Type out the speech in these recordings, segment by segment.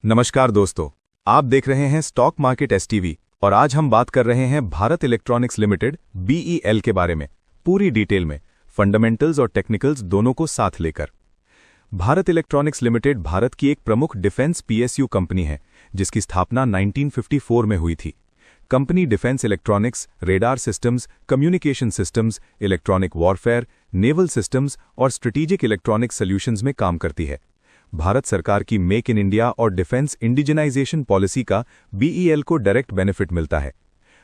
नमस्कार दोस्तों, आप देख रहे हैं स्टॉक मार्केट एसटीवी और आज हम बात कर रहे हैं भारत इलेक्ट्रॉनिक्स लिमिटेड बीईएल के बारे में पूरी डिटेल में, फंडामेंटल्स और टेक्निकल्स दोनों को साथ लेकर। भारत इलेक्ट्रॉनिक्स लिमिटेड भारत की एक प्रमुख डिफेंस पीएसयू कंपनी है जिसकी स्थापना 1954 में हुई थी। Company defence electronics, radar systems, communication systems, electronic warfare, naval systems और स्ट्रेटेजिक इलेक्ट्रॉनिक सॉल्यूशंस में काम करती है। भारत सरकार की मेक इन इंडिया और डिफेंस इंडिजिनाइजेशन पॉलिसी का बीईएल को डायरेक्ट बेनिफिट मिलता है।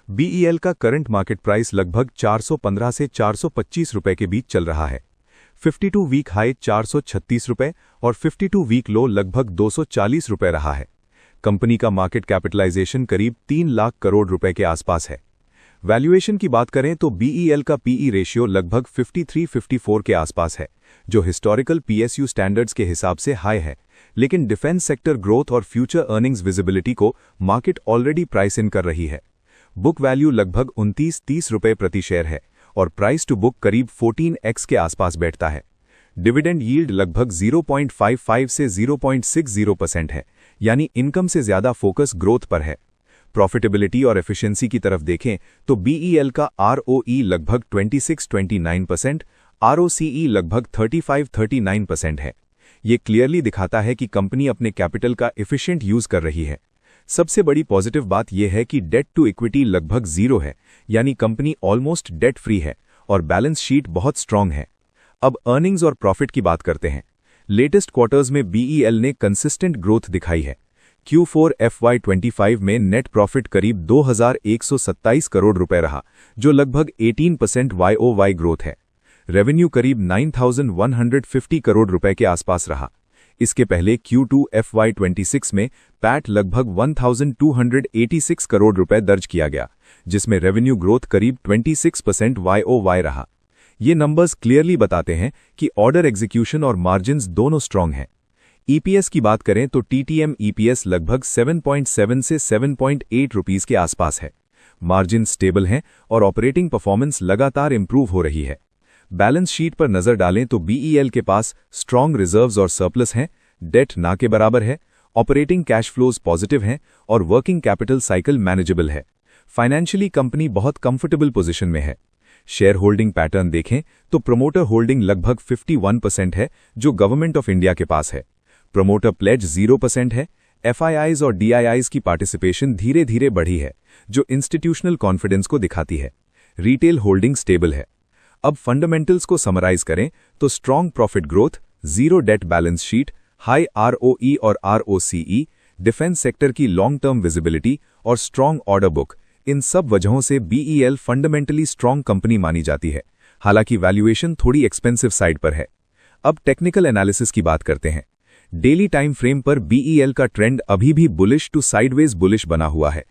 बीईएल का करंट मार्केट प्राइस लगभग 415 से 425 रुपए के बीच चल रहा है। 52 वीक हाई 436 रुपए और 52 वीक लो लगभग 240 रुपए रहा है। कंपनी का मार्केट कैपिटलाइजेशन करीब 3 लाख करोड़ रुपए के आसपास है। वैल्यूएशन की बात करें तो बीईएल का पीई रेशियो लगभग 53-54 के आसपास है, जो हिस्टोरिकल पीएसयू स्टैंडर्ड्स के हिसाब से हाई है, लेकिन डिफेंस सेक्टर ग्रोथ और फ्यूचर अर्निंग्स विजिबिलिटी को मार्केट ऑलरेडी प्राइस इन कर रही है। बुक वैल्यू लगभग 29-30 रुपए प्रति शेयर है और प्राइस टू बुक करीब 14x के आसपास बैठता है। डिविडेंड यील्ड लगभग 0.55 से 0.60% है, यानी इनकम से ज्यादा फोकस ग्रोथ पर है। प्रॉफिटेबिलिटी और एफिशिएंसी की तरफ देखें तो बीईएल का आरओई लगभग 26-29%, आरओसीई लगभग 35-39% है। ये क्लियरली दिखाता है कि कंपनी अपने कैपिटल का एफिशिएंट यूज कर रही है। सबसे बड़ी पॉजिटिव बात यह है कि डेट टू इक्विटी लगभग 0 है, यानी कंपनी ऑलमोस्ट डेट फ्री है और बैलेंस शीट बहुत स्ट्रांग है। अब अर्निंग्स और प्रॉफिट की बात करते हैं। लेटेस्ट क्वार्टर्स में बीईएल ने कंसिस्टेंट ग्रोथ दिखाई है। Q4 FY25 में नेट प्रॉफिट करीब 2127 करोड़ रुपए रहा, जो लगभग 18% YOY ग्रोथ है। रेवेन्यू करीब 9150 करोड़ रुपए के आसपास रहा। इसके पहले Q2 FY26 में पैट लगभग 1286 करोड़ रुपए दर्ज किया गया, जिसमें रेवेन्यू ग्रोथ करीब 26% YOY रहा। ये नंबर्स क्लियरली बताते हैं कि ऑर्डर एग्जीक्यूशन और मार्जिन्स दोनों स्ट्रांग हैं। ईपीएस की बात करें तो टीटीएम ईपीएस लगभग 7.7 से 7.8 रुपीस के आसपास है। मार्जिन स्टेबल हैं और ऑपरेटिंग परफॉर्मेंस लगातार इंप्रूव हो रही है। बैलेंस शीट पर नजर डालें तो बीईएल के पास स्ट्रांग रिजर्व्स और सरप्लस हैं, डेट ना के बराबर है, ऑपरेटिंग कैश फ्लोज पॉजिटिव हैं और वर्किंग कैपिटल साइकिल मैनेजेबल है। फाइनेंशियली कंपनी बहुत कंफर्टेबल पोजीशन में है। शेयर होल्डिंग पैटर्न देखें तो प्रोमोटर होल्डिंग लगभग 51% है, जो गवर्नमेंट ऑफ इंडिया के पास है। प्रोमोटर प्लेज 0% है। एफआईआईज और डीआईआईज की पार्टिसिपेशन धीरे धीरे बढ़ी है, जो इंस्टीट्यूशनल कॉन्फिडेंस को दिखाती है। रिटेल होल्डिंग स्टेबल है। अब फंडामेंटल्स को समराइज करें तो strong profit growth, zero debt balance sheet, high ROE और आरओसीई, डिफेंस सेक्टर की लॉन्ग टर्म विजिबिलिटी और स्ट्रांग ऑर्डर बुक, इन सब वजहों से बीईएल फंडामेंटली स्ट्रांग कंपनी मानी जाती है। हालांकि वैल्यूएशन थोड़ी एक्सपेंसिव साइड पर है। अब टेक्निकल एनालिसिस की बात करते हैं। डेली टाइम फ्रेम पर बीईएल का ट्रेंड अभी भी बुलिश टू साइडवेज बुलिश बना हुआ है।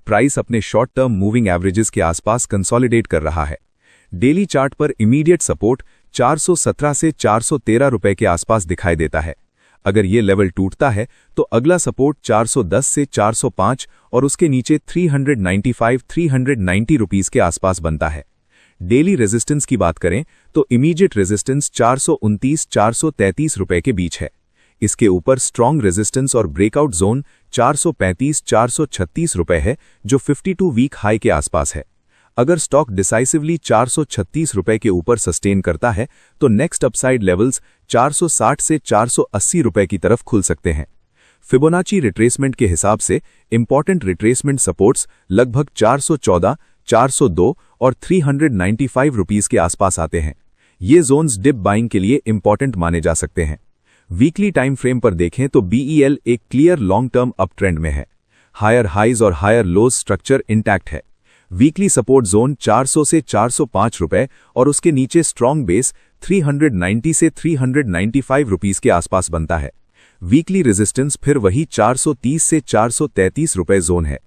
प्राइस अपने शॉर्ट टर्म मूविंग एवरेजेस के आसपास कंसोलिडेट कर रहा है। डेली चार्ट पर इमीडिएट सपोर्ट 417 से 413 रुपए के आसपास दिखाई देता है। अगर ये लेवल टूटता है तो अगला सपोर्ट 410 से 405 और उसके नीचे 390 रुपीस के आसपास बनता है। डेली रेजिस्टेंस की बात करें तो इमीडिएट रेजिस्टेंस 429-433 रुपए के बीच है। इसके ऊपर स्ट्रांग रेजिस्टेंस और ब्रेकआउट जोन 435-436 रुपए है, जो 52 वीक हाई के आसपास है। अगर स्टॉक डिसाइसिवली 436 रुपए के ऊपर सस्टेन करता है तो नेक्स्ट अपसाइड लेवल्स 460 से 480 रुपए की तरफ खुल सकते हैं। फिबोनाची रिट्रेसमेंट के हिसाब से इंपॉर्टेंट रिट्रेसमेंट सपोर्ट्स लगभग 414, 402 और 395 रुपीस के आसपास आते हैं। ये जोन्स डिप बाइंग के लिए इंपॉर्टेंट माने जा सकते हैं। वीकली टाइम फ्रेम पर देखें तो बीईएल एक clear long term up trend में है। हायर हाइज और हायर लोज स्ट्रक्चर इंटैक्ट है। वीकली सपोर्ट जोन 400 से 405 रुपए और उसके नीचे स्ट्रांग बेस 390 से 395 रुपीस के आसपास बनता है। वीकली रेजिस्टेंस फिर वही 430 से 433 रुपए जोन है।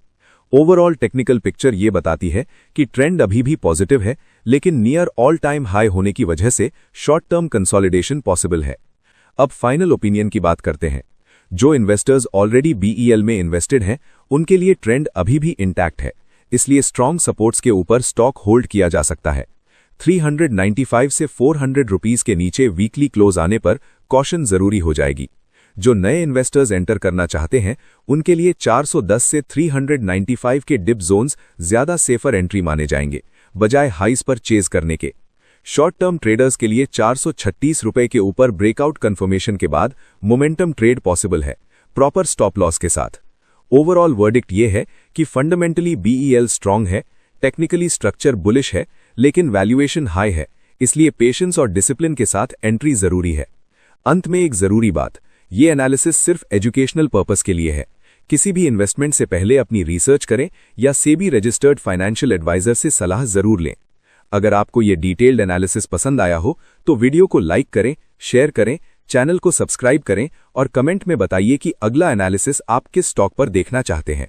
ओवरऑल टेक्निकल पिक्चर ये बताती है कि ट्रेंड अभी भी पॉजिटिव है, लेकिन नियर ऑल टाइम हाई होने की वजह से शॉर्ट टर्म कंसोलिडेशन पॉसिबल है। अब फाइनल ओपिनियन की बात करते हैं। जो इन्वेस्टर्स ऑलरेडी बीईएल में इन्वेस्टेड हैं, उनके लिए ट्रेंड अभी भी इंटैक्ट है, इसलिए स्ट्रांग सपोर्ट्स के ऊपर स्टॉक होल्ड किया जा सकता है। 395 से 400 रुपीस के नीचे वीकली क्लोज आने पर कॉशन जरूरी हो जाएगी। जो नए इन्वेस्टर्स एंटर करना चाहते हैं उनके लिए 410 से 395 के डिप जोन्स ज्यादा सेफर एंट्री माने जाएंगे, बजाय हाइस पर चेज करने के। शॉर्ट टर्म ट्रेडर्स के लिए 436 रुपए के ऊपर ब्रेकआउट कंफर्मेशन के बाद मोमेंटम ट्रेड पॉसिबल है, प्रॉपर स्टॉप लॉस के साथ। ओवरऑल वर्डिक्ट ये है कि फंडामेंटली बीईएल स्ट्रांग है, टेक्निकली स्ट्रक्चर बुलिश है, लेकिन वैल्यूएशन हाई है, इसलिए पेशेंस और डिसिप्लिन के साथ एंट्री जरूरी है। अंत में एक जरूरी बात, ये एनालिसिस सिर्फ एजुकेशनल पर्पस के लिए है। किसी भी इन्वेस्टमेंट से पहले अपनी रिसर्च करें या सेबी रजिस्टर्ड फाइनेंशियल एडवाइजर से सलाह जरूर लें। अगर आपको ये डिटेल्ड एनालिसिस पसंद आया हो तो वीडियो को लाइक करें, शेयर करें, चैनल को सब्सक्राइब करें और कमेंट में बताइए कि अगला एनालिसिस आप किस स्टॉक पर देखना चाहते हैं।